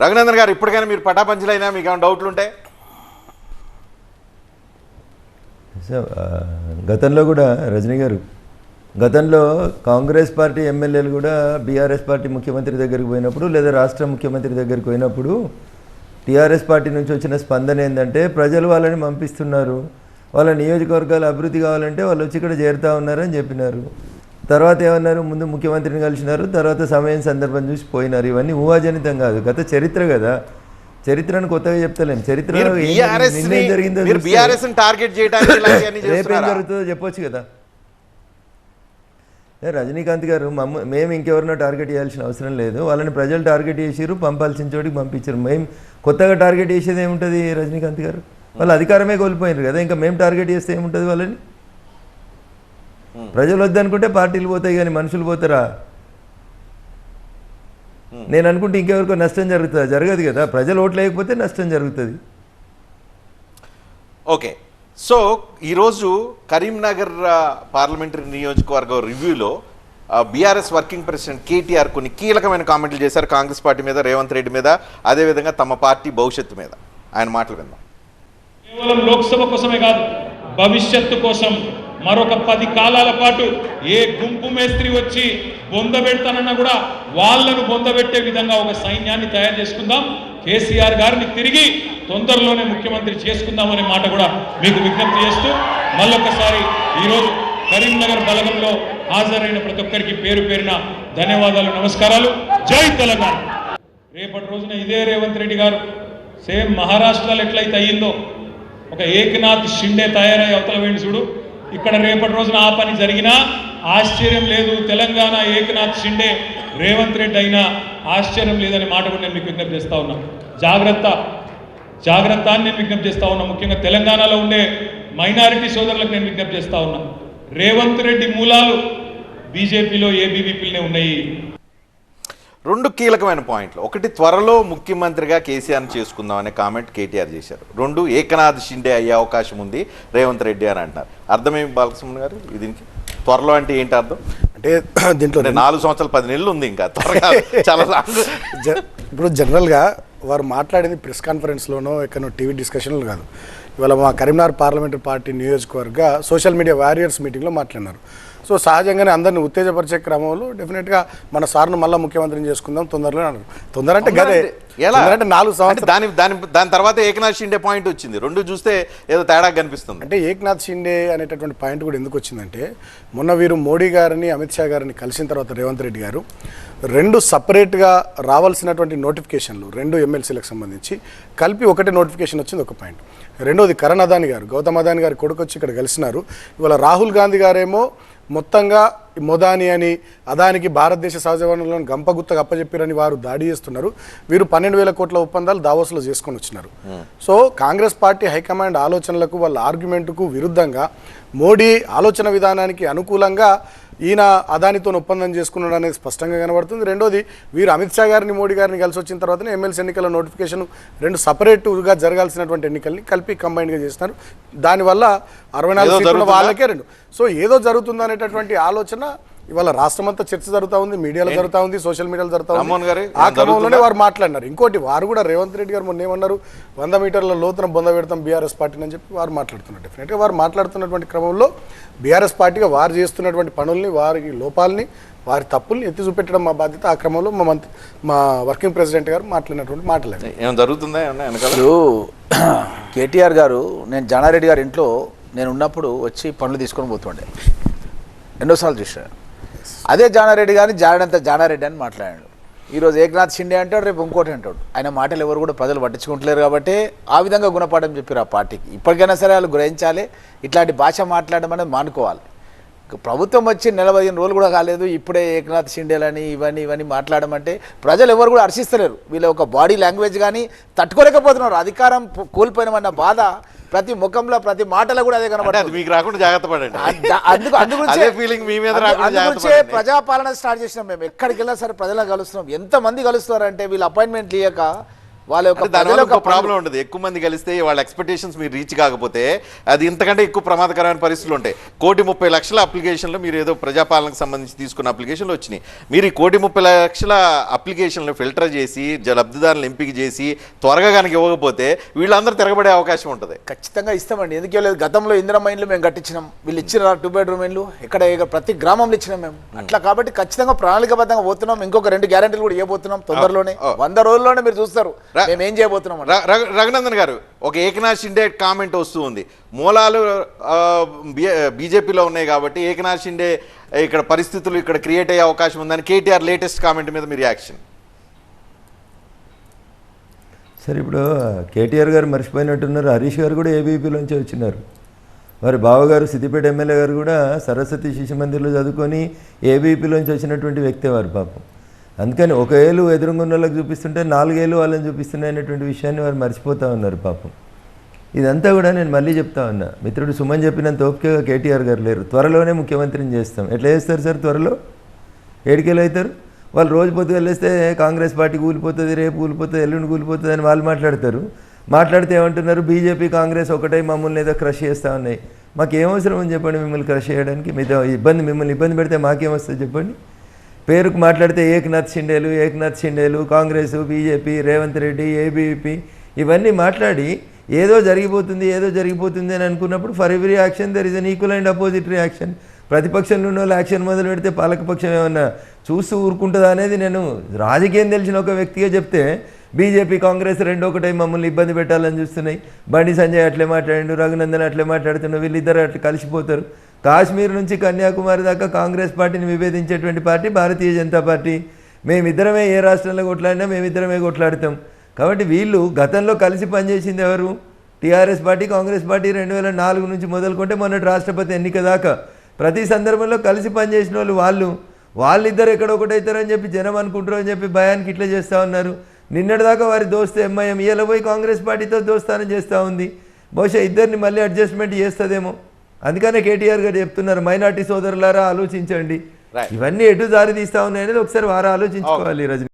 రఘునందన్ గారు ఇప్పటికైనా మీరు పటాపంచలైనా మీకు ఏమైనా డౌట్లు ఉంటే? గతంలో కూడా రజనీ గారు, గతంలో కాంగ్రెస్ పార్టీ ఎమ్మెల్యేలు కూడా బీఆర్ఎస్ పార్టీ ముఖ్యమంత్రి దగ్గరికి పోయినప్పుడు లేదా రాష్ట్ర ముఖ్యమంత్రి దగ్గరికి పోయినప్పుడు టీఆర్ఎస్ పార్టీ నుంచి వచ్చిన స్పందన ఏంటంటే ప్రజలు వాళ్ళని పంపిస్తున్నారు, వాళ్ళ నియోజకవర్గాలు అభివృద్ధి కావాలంటే వాళ్ళు వచ్చి ఇక్కడ చేరుతూ ఉన్నారని చెప్పినారు. తర్వాత ఏమన్నారు, ముందు ముఖ్యమంత్రిని కలిసినారు, తర్వాత సమయం సందర్భం చూసి పోయినారు. ఇవన్నీ ఊహాజనితం కాదు, గత చరిత్ర కదా. చరిత్రను కొత్తగా చెప్తలేను. చరిత్రలో ఏం జరిగిందో రేపేం జరుగుతుందో చెప్పొచ్చు కదా. రజనీకాంత్ గారు మేము ఇంకెవరినో టార్గెట్ చేయాల్సిన అవసరం లేదు. వాళ్ళని ప్రజలు టార్గెట్ చేసిరు, పంపాల్సిన చోటికి పంపించారు. మేము కొత్తగా టార్గెట్ చేసేది ఏముంటుంది రజనీకాంత్ గారు? వాళ్ళు అధికారమే కోల్పోయినారు కదా, ఇంకా మేము టార్గెట్ చేస్తే ఏముంటుంది వాళ్ళని? ప్రజలు వద్దనుకుంటే పార్టీలు పోతాయి కానీ మనుషులు పోతారా? నేను అనుకుంటే ఇంకెవరికో నష్టం జరుగుతుందా? జరగదు కదా. ప్రజలు ఓట్లు లేకపోతే నష్టం జరుగుతుంది. ఓకే, సో ఈరోజు కరీంనగర్ పార్లమెంటరీ నియోజకవర్గం రివ్యూలో బీఆర్ఎస్ వర్కింగ్ ప్రెసిడెంట్ కేటీఆర్ కొన్ని కీలకమైన కామెంట్లు చేశారు కాంగ్రెస్ పార్టీ మీద, రేవంత్ రెడ్డి మీద, అదేవిధంగా తమ పార్టీ భవిష్యత్తు మీద. ఆయన మాటలు విందాం. కేవలం లోక్సభ కోసమే కాదు, భవిష్యత్తు కోసం మరొక 10 కాలాల పాటు ఏ గుంపు మేస్త్రి వచ్చి బొందబెడతానన్నా కూడా వాళ్లను బొందబెట్టే విధంగా ఒక సైన్యాన్ని తయారు చేసుకుందాం. కేసీఆర్ గారిని తిరిగి తొందరలోనే ముఖ్యమంత్రి చేసుకుందామనే మాట కూడా మీకు విజ్ఞప్తి చేస్తూ మళ్ళొకసారి ఈరోజు కరీంనగర్ బలగంలో హాజరైన ప్రతి ఒక్కరికి పేరు పేరున ధన్యవాదాలు, నమస్కారాలు. జై తెలంగాణ. రేపటి రోజున ఇదే రేవంత్ రెడ్డి గారు సేమ్ మహారాష్ట్రలో ఎట్లయితే అయ్యిందో ఒక ఏకనాథ్ షిండే తయారై అవతల వేణి చూడు, ఇక్కడ రేపటి రోజున ఆ పని జరిగినా ఆశ్చర్యం లేదు. తెలంగాణ ఏకనాథ్ షిండే రేవంత్ రెడ్డి అయినా ఆశ్చర్యం లేదనే మాట కూడా నేను మీకు విజ్ఞప్తి చేస్తా ఉన్నా. జాగ్రత్త అని నేను విజ్ఞప్తి చేస్తా ఉన్నా. ముఖ్యంగా తెలంగాణలో ఉండే మైనారిటీ సోదరులకు నేను విజ్ఞప్తి చేస్తా ఉన్నా. రేవంత్ రెడ్డి మూలాలు బీజేపీలో ఏబీవీపీలనే ఉన్నాయి. 2 కీలకమైన పాయింట్లు. ఒకటి, త్వరలో ముఖ్యమంత్రిగా కేసీఆర్ చేసుకుందాం అనే కామెంట్ కేటీఆర్ చేశారు. 2, ఏకనాథ్ షిండే అయ్యే అవకాశం ఉంది రేవంత్ రెడ్డి అని అంటారు. అర్థమేమి బాలకృష్ణ గారు దీనికి? త్వరలో అంటే ఏంటి అర్థం? అంటే దీంట్లో 4 సంవత్సరాలు 10 నెలలు ఉంది, ఇంకా త్వరగా చాలా ఇప్పుడు జనరల్గా వారు మాట్లాడింది ప్రెస్ కాన్ఫరెన్స్లోనో ఎక్కడో టీవీ డిస్కషన్లు కాదు. ఇవాళ మా కరీంనగర్ పార్లమెంటరీ పార్టీ నియోజకవర్గ సోషల్ మీడియా వారియర్స్ మీటింగ్లో మాట్లాడినారు. సో సహజంగానే అందరిని ఉత్తేజపరిచే క్రమంలో డెఫినెట్గా మన సార్ను మళ్ళీ ముఖ్యమంత్రిని చేసుకుందాం తొందరలో అన్నారు. తొందర అంటే గదే, అంటే 4 సంవత్సరాలు. దాని తర్వాత ఏకనాథ్ షిండే పాయింట్ వచ్చింది. 2 చూస్తే ఏదో తేడా కనిపిస్తుంది. అంటే ఏకనాథ్ షిండే అనేటటువంటి పాయింట్ కూడా ఎందుకు వచ్చిందంటే, మొన్న వీరు మోడీ గారిని అమిత్ షా గారిని కలిసిన తర్వాత రేవంత్ రెడ్డి గారు 2 సపరేట్గా రావాల్సినటువంటి నోటిఫికేషన్లు 2 ఎమ్మెల్సీలకు సంబంధించి కలిపి ఒకటే నోటిఫికేషన్ వచ్చింది, ఒక పాయింట్. రెండోది కరణ్ అదాని గారు, గౌతమ్ అదాని గారి కొడుకు వచ్చి ఇక్కడ కలిసినారు. ఇవాళ రాహుల్ గాంధీ గారేమో మొత్తంగా మొదాని అని అదానికి భారతదేశ సహజ వనరులను గంపగుత్తగా అప్పచెప్పారని వారు దాడి చేస్తున్నారు. వీరు 12,000 కోట్ల ఒప్పందాలు దావోస్లో చేసుకొని వచ్చినారు. సో కాంగ్రెస్ పార్టీ హైకమాండ్ ఆలోచనలకు, వాళ్ళ ఆర్గ్యుమెంట్కు విరుద్ధంగా, మోడీ ఆలోచన విధానానికి అనుకూలంగా ఈయన అదానితో ఒప్పందం చేసుకున్నాడు అనేది స్పష్టంగా కనబడుతుంది. రెండోది, వీరు అమిత్ షా గారిని మోడీ గారిని కలిసి వచ్చిన తర్వాతనే ఎమ్మెల్సీ ఎన్నికల నోటిఫికేషన్ 2 సపరేట్గా జరగాల్సినటువంటి ఎన్నికల్ని కలిపి కంబైన్గా చేస్తున్నారు. దానివల్ల 64 సీట్ల వాళ్ళకే 2. సో ఏదో జరుగుతుందో అనేటటువంటి ఆలోచన ఇవాళ రాష్ట్రమంతా చర్చ జరుగుతూ ఉంది, మీడియాలో జరుగుతూ ఉంది, సోషల్ మీడియాలో జరుగుతూ ఉంది. ఆ క్రమంలోనే వారు మాట్లాడినారు. ఇంకోటి, వారు కూడా రేవంత్ రెడ్డి గారు మొన్న ఏమన్నారు, 100 మీటర్ల లోతున బొంద పెడతాం బీఆర్ఎస్ పార్టీని అని చెప్పి వారు మాట్లాడుతున్నారు. డెఫినెట్గా వారు మాట్లాడుతున్నటువంటి క్రమంలో బీఆర్ఎస్ పార్టీగా వారు చేస్తున్నటువంటి పనుల్ని, వారి లోపాలని, వారి తప్పుల్ని ఎత్తి చూపెట్టడం మా బాధ్యత. ఆ క్రమంలో మా వర్కింగ్ ప్రెసిడెంట్ గారు మాట్లాడినటువంటి మాటలు ఏమైనా జరుగుతుందా? కేటీఆర్ గారు, నేను జానారెడ్డి గారి ఇంట్లో నేను ఉన్నప్పుడు వచ్చి పనులు తీసుకొని పోతుండే, ఎన్నోసార్లు చూశాను. అదే జానారెడ్డి గారిని జానారెడ్డి అని మాట్లాడాడు. ఈరోజు ఏకనాథ్ షిండే అంటాడు, రేపు ఇంకోటి అంటాడు. ఆయన మాటలు ఎవరు కూడా ప్రజలు పట్టించుకుంటలేరు కాబట్టి ఆ విధంగా గుణపాఠం చెప్పారు ఆ పార్టీకి. ఇప్పటికైనా సరే వాళ్ళు గ్రహించాలి, ఇట్లాంటి భాష మాట్లాడడం అనేది మానుకోవాలి. ప్రభుత్వం వచ్చి 15 రోజులు కూడా కాలేదు, ఇప్పుడే ఏకనాథ్ షిండేలని ఇవన్నీ మాట్లాడమంటే ప్రజలు ఎవరు కూడా హర్షిస్తలేరు. వీళ్ళ ఒక బాడీ లాంగ్వేజ్ కానీ తట్టుకోలేకపోతున్నారు. అధికారం కోల్పోయినమన్న బాధ ప్రతి ముఖంలో, ప్రతి మాటలో కూడా అదే కనబడుతుంది. మీకు రాకుండా జాగ్రత్త పడండి. అందుగురించే ప్రజాపాలన స్టార్ట్ చేసినాం మేము. ఎక్కడికి వెళ్ళినా సరే ప్రజలను కలుస్తున్నాం. ఎంతమంది కలుస్తున్నారంటే వీళ్ళు అపాయింట్మెంట్ లేక వాళ్ళ యొక్క అంటే దానివల్ల ప్రజల యొక్క ఇంకో ప్రాబ్లం ఉంటుంది. ఎక్కువ మంది కలిస్తే వాళ్ళ ఎక్స్పెక్టేషన్స్ మీరు రీచ్ కాకపోతే అది ఇంతకంటే ఎక్కువ ప్రమాదకరమైన పరిస్థితులు ఉంటాయి. 1,30,00,000 అప్లికేషన్లు మీరు ఏదో ప్రజాపాలనకు సంబంధించి తీసుకున్న అప్లికేషన్లు వచ్చినాయి. మీరు ఈ 1,30,00,000 అప్లికేషన్లు ఫిల్టర్ చేసి లబ్ధిదారులను ఎంపిక చేసి త్వరగా కనుక ఇవ్వకపోతే వీళ్ళందరూ తిరగబడే అవకాశం ఉంటుంది. ఖచ్చితంగా ఇస్తామండి. ఎందుకు లేదు, గతంలో ఇందిరమ్మ ఇండ్లు మేము కట్టించినాం, వీళ్ళు ఇచ్చిన 2 బెడ్రూమ్ ఇండ్లు ఇక్కడ ప్రతి గ్రామంలో ఇచ్చినాం మేము. అట్లా కాబట్టి ఖచ్చితంగా ప్రణాళికబద్ధంగా పోతున్నాం. ఇంకొక 2 గ్యారెంటీలు కూడా ఇవ్వబోతున్నాం తొందరలోనే. 100 రోజుల్లోనే మీరు చూస్తారు మేము ఏం చేయబోతున్నాం. రఘునందన్ గారు, ఒక ఏకనాథ్ షిండే కామెంట్ వస్తూ ఉంది, మూలాలు బీజేపీలో ఉన్నాయి కాబట్టి ఏకనాథ్ షిండే ఇక్కడ పరిస్థితులు ఇక్కడ క్రియేట్ అయ్యే అవకాశం ఉందని కేటీఆర్ లేటెస్ట్ కామెంట్ మీద మీ రియాక్షన్? సరే, ఇప్పుడు కేటీఆర్ గారు మర్చిపోయినట్టున్నారు, హరీష్ గారు కూడా ఏబీపీలోంచి వచ్చినారు. వారి బావగారు సిద్దిపేట ఎమ్మెల్యే గారు కూడా సరస్వతి శిశు మందిర్లో చదువుకొని ఏబీపీలోంచి వచ్చినటువంటి వ్యక్తే వారు పాపం. అందుకని 1 ఏళ్ళు ఎదురుగున్నోళ్ళకి చూపిస్తుంటే 4 ఏళ్ళు వాళ్ళని చూపిస్తున్నాయి అనేటువంటి విషయాన్ని వారు మర్చిపోతూ ఉన్నారు పాపం. ఇదంతా కూడా నేను మళ్ళీ చెప్తా ఉన్నా, మిత్రుడు సుమన్ చెప్పినంత ఓపికగా కేటీఆర్ గారు లేరు. త్వరలోనే ముఖ్యమంత్రిని చేస్తాం. ఎట్లా చేస్తారు సార్? త్వరలో 7 ఏళ్ళు అవుతారు. వాళ్ళు రోజు పొద్దుగలేస్తే కాంగ్రెస్ పార్టీ కూలిపోతుంది, రేపు కూలిపోతుంది, ఎల్లుండి కూలిపోతుంది అని వాళ్ళు మాట్లాడతారు. మాట్లాడితే ఏమంటున్నారు, బీజేపీ కాంగ్రెస్ ఒకటే మమ్మల్ని ఏదో క్రష్ చేస్తూ ఉన్నాయి. మాకేమవసరం అని చెప్పండి మిమ్మల్ని క్రష్ చేయడానికి? మిమ్మల్ని ఇబ్బంది పెడితే మాకేమొస్తుంది చెప్పండి? పేరుకు మాట్లాడితే ఏకనాథ్ షిండేలు, కాంగ్రెస్, బీజేపీ, రేవంత్ రెడ్డి, ఏబీపీ ఇవన్నీ మాట్లాడి ఏదో జరిగిపోతుంది అని అనుకున్నప్పుడు for every action there is an equal and opposite reaction. ప్రతిపక్షంలో ఉన్న వాళ్ళు యాక్షన్ మొదలు పెడితే పాలకపక్షం ఏమన్నా చూస్తూ ఊరుకుంటుందా అనేది నేను రాజకీయం తెలిసిన ఒక వ్యక్తిగా చెప్తే, బీజేపీ కాంగ్రెస్ 2 ఒకటే మమ్మల్ని ఇబ్బంది పెట్టాలని చూస్తున్నాయి. బండి సంజయ్ అట్లే మాట్లాడిండు, రఘునందన్ అట్లే మాట్లాడుతున్నారు, వీళ్ళిద్దరు అట్లా కలిసిపోతారు. కాశ్మీర్ నుంచి కన్యాకుమారి దాకా కాంగ్రెస్ పార్టీని విభేదించేటువంటి పార్టీ భారతీయ జనతా పార్టీ. మేమిద్దరమే ఏ రాష్ట్రంలో కొట్లాడినా మేమిద్దరమే కొట్లాడతాం. కాబట్టి వీళ్ళు గతంలో కలిసి పనిచేసింది ఎవరు? టీఆర్ఎస్ పార్టీ, కాంగ్రెస్ పార్టీ 2004 నుంచి మొదలుకుంటే మొన్నటి రాష్ట్రపతి ఎన్నిక దాకా ప్రతి సందర్భంలో కలిసి పనిచేసిన వాళ్ళిద్దరు ఎక్కడ ఒకటవుతారని చెప్పి జనం అనుకుంటారు అని చెప్పి భయానికి ఇట్లా చేస్తూ ఉన్నారు. నిన్నటిదాకా వారి దోస్తు ఎంఐఎం ఇవాళ పోయి కాంగ్రెస్ పార్టీతో దోస్తానం చేస్తూ ఉంది. బహుశా ఇద్దరిని మళ్ళీ అడ్జస్ట్మెంట్ చేస్తుందేమో. అందుకనే కేటీఆర్ గారు చెప్తున్నారు, మైనార్టీ సోదరులారా ఆలోచించండి. ఇవన్నీ ఎటు దారి తీస్తా ఉన్నాయి అనేది ఒకసారి వారు ఆలోచించుకోవాలి. రజనీ.